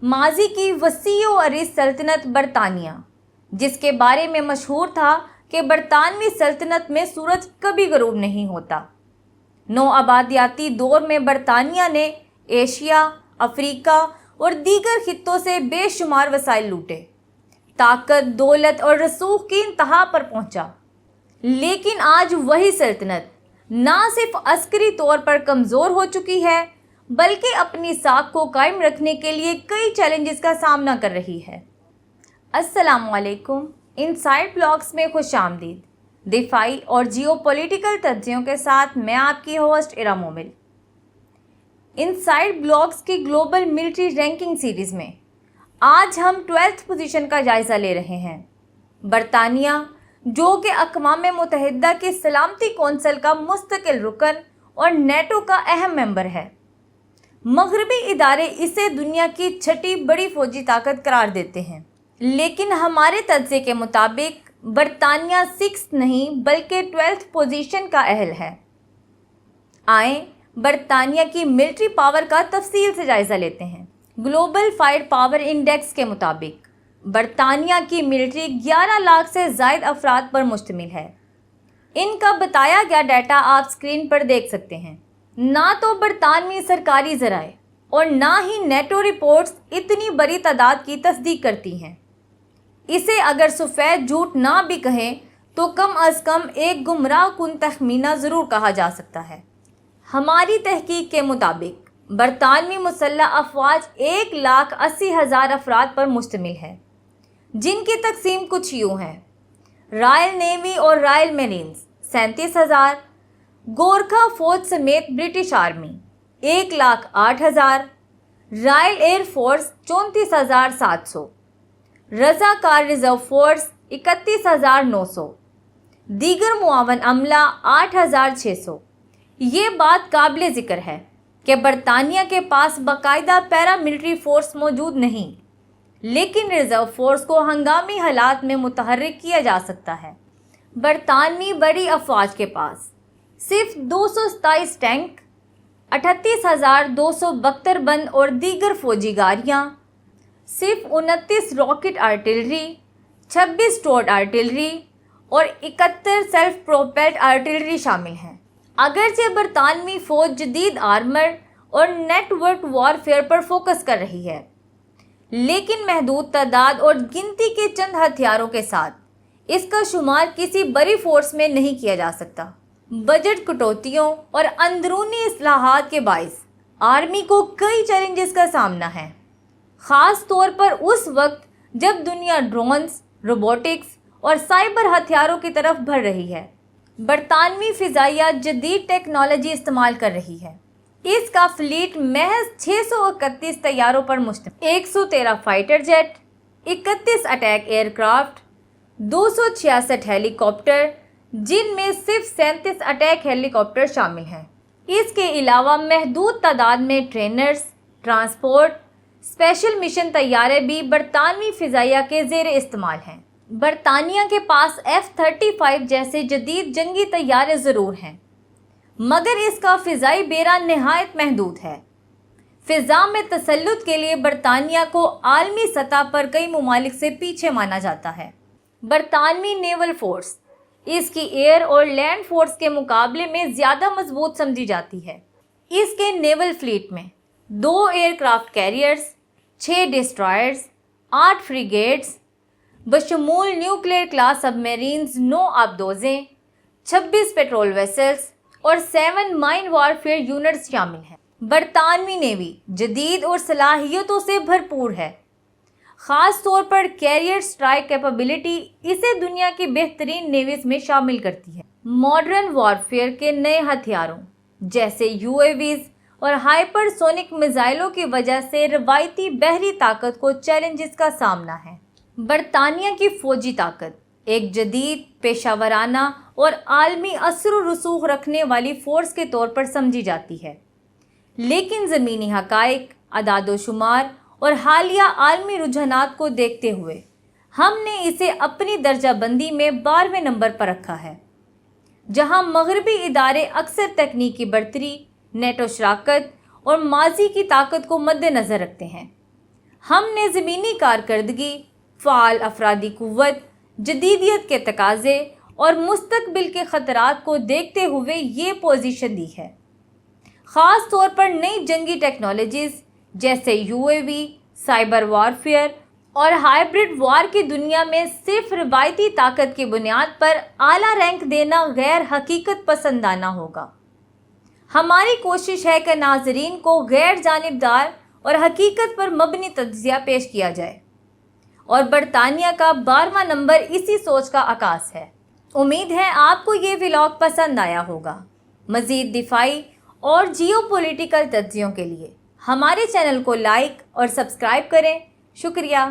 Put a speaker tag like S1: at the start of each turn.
S1: ماضی کی وسیع و عریض سلطنت برطانیہ، جس کے بارے میں مشہور تھا کہ برطانوی سلطنت میں سورج کبھی غروب نہیں ہوتا۔ نو آبادیاتی دور میں برطانیہ نے ایشیا، افریقہ اور دیگر خطوں سے بے شمار وسائل لوٹے، طاقت، دولت اور رسوخ کی انتہا پر پہنچا۔ لیکن آج وہی سلطنت نہ صرف عسکری طور پر کمزور ہو چکی ہے بلکہ اپنی ساکھ کو قائم رکھنے کے لیے کئی چیلنجز کا سامنا کر رہی ہے۔ السلام علیکم، انسائیڈ بلاگز میں خوش آمدید۔ دفاعی اور جیو پولیٹیکل تجزیوں کے ساتھ میں آپ کی ہوسٹ ارا مومل۔ انسائیڈ بلاگز کی گلوبل ملٹری رینکنگ سیریز میں آج ہم 12ویں پوزیشن کا جائزہ لے رہے ہیں۔ برطانیہ، جو کہ اقوام متحدہ کی سلامتی کونسل کا مستقل رکن اور نیٹو کا اہم ممبر ہے، مغربی ادارے اسے دنیا کی چھٹی بڑی فوجی طاقت قرار دیتے ہیں، لیکن ہمارے تجزیے کے مطابق برطانیہ 6 نہیں بلکہ 12ویں پوزیشن کا اہل ہے۔ آئیں برطانیہ کی ملٹری پاور کا تفصیل سے جائزہ لیتے ہیں۔ گلوبل فائر پاور انڈیکس کے مطابق برطانیہ کی ملٹری 11 لاکھ سے زائد افراد پر مشتمل ہے۔ ان کا بتایا گیا ڈیٹا آپ اسکرین پر دیکھ سکتے ہیں۔ نہ تو برطانوی سرکاری ذرائع اور نہ ہی نیٹو رپورٹس اتنی بڑی تعداد کی تصدیق کرتی ہیں۔ اسے اگر سفید جھوٹ نہ بھی کہیں تو کم از کم ایک گمراہ کن تخمینہ ضرور کہا جا سکتا ہے۔ ہماری تحقیق کے مطابق برطانوی مسلح افواج 1,80,000 افراد پر مشتمل ہے، جن کی تقسیم کچھ یوں ہے: رائل نیوی اور رائل میرینز 37,000، گورکھا فوج سمیت British army 1,08,000، royal air force 34,700، رضاکار ریزرو فورس 31,900، دیگر معاون عملہ 8,600۔ یہ بات قابل ذکر ہے کہ برطانیہ کے پاس باقاعدہ پیرا ملٹری فورس موجود نہیں، لیکن ریزرو فورس کو ہنگامی حالات میں متحرک کیا جا سکتا ہے۔ برطانوی بڑی افواج کے پاس صرف 227 ٹینک، 38,272 بند اور دیگر فوجی گاڑیاں، صرف 29 راکٹ آرٹلری، 26 ٹورڈ آرٹلری اور 71 سیلف پروپیلڈ آرٹلری شامل ہیں۔ اگرچہ برطانوی فوج جدید آرمر اور نیٹ ورک وارفیئر پر فوکس کر رہی ہے، لیکن محدود تعداد اور گنتی کے چند ہتھیاروں کے ساتھ اس کا شمار کسی بڑی فورس میں نہیں کیا جا سکتا۔ بجٹ کٹوتیوں اور اندرونی اصلاحات کے باعث آرمی کو کئی چیلنجز کا سامنا ہے، خاص طور پر اس وقت جب دنیا ڈرونز، روبوٹکس اور سائبر ہتھیاروں کی طرف بڑھ رہی ہے۔ برطانوی فضائیہ جدید ٹیکنالوجی استعمال کر رہی ہے۔ اس کا فلیٹ محض 631 طیاروں پر مشتمل، 113 fighter jet, 31 attack aircraft, 266 helicopter, جن میں صرف 37 اٹیک ہیلی کاپٹر شامل ہیں۔ اس کے علاوہ محدود تعداد میں ٹرینرز، ٹرانسپورٹ، اسپیشل مشن طیارے بھی برطانوی فضائیہ کے زیر استعمال ہیں۔ برطانیہ کے پاس F-35 جیسے جدید جنگی طیارے ضرور ہیں، مگر اس کا فضائی بیڑا نہایت محدود ہے۔ فضا میں تسلط کے لیے برطانیہ کو عالمی سطح پر کئی ممالک سے پیچھے مانا جاتا ہے۔ برطانوی نیول فورس اس کی ایئر اور لینڈ فورس کے مقابلے میں زیادہ مضبوط سمجھی جاتی ہے۔ اس کے نیول فلیٹ میں 2 ایئر کرافٹ کیریئرز، 6 ڈسٹرائرز، 8 فریگیٹس بشمول نیوکلیئر کلاس سب میرینز 9 آبدوزیں، 26 پیٹرول ویسلز اور 7 مائن وارفیئر یونٹس شامل ہیں۔ برطانوی نیوی جدید اور صلاحیتوں سے بھرپور ہے، خاص طور پر کیریئر سٹرائک کیپیبلٹی اسے دنیا کی بہترین نیویز میں شامل کرتی ہے۔ ماڈرن وارفیئر کے نئے ہتھیاروں جیسے UAVs اور ہائپر سونک میزائلوں کی وجہ سے روایتی بحری طاقت کو چیلنجز کا سامنا ہے۔ برطانیہ کی فوجی طاقت ایک جدید، پیشہ ورانہ اور عالمی اثر و رسوخ رکھنے والی فورس کے طور پر سمجھی جاتی ہے، لیکن زمینی حقائق، اعداد و شمار اور حالیہ عالمی رجحانات کو دیکھتے ہوئے ہم نے اسے اپنی درجہ بندی میں 12ویں نمبر پر رکھا ہے، جہاں مغربی ادارے اکثر تکنیکی برتری، نیٹو شراکت اور ماضی کی طاقت کو مد نظر رکھتے ہیں۔ ہم نے زمینی کارکردگی، فعال افرادی قوت، جدیدیت کے تقاضے اور مستقبل کے خطرات کو دیکھتے ہوئے یہ پوزیشن دی ہے۔ خاص طور پر نئی جنگی ٹیکنالوجیز جیسے UAV، سائبر وارفیئر اور ہائبرڈ وار کی دنیا میں صرف روایتی طاقت کی بنیاد پر اعلیٰ رینک دینا غیر حقیقت پسندانہ ہوگا۔ ہماری کوشش ہے کہ ناظرین کو غیر جانبدار اور حقیقت پر مبنی تجزیہ پیش کیا جائے، اور برطانیہ کا 12واں نمبر اسی سوچ کا عکاس ہے۔ امید ہے آپ کو یہ ولاگ پسند آیا ہوگا۔ مزید دفاعی اور جیو پولیٹیکل تجزیوں کے لیے ہمارے چینل کو لائک اور سبسکرائب کریں۔ شکریہ۔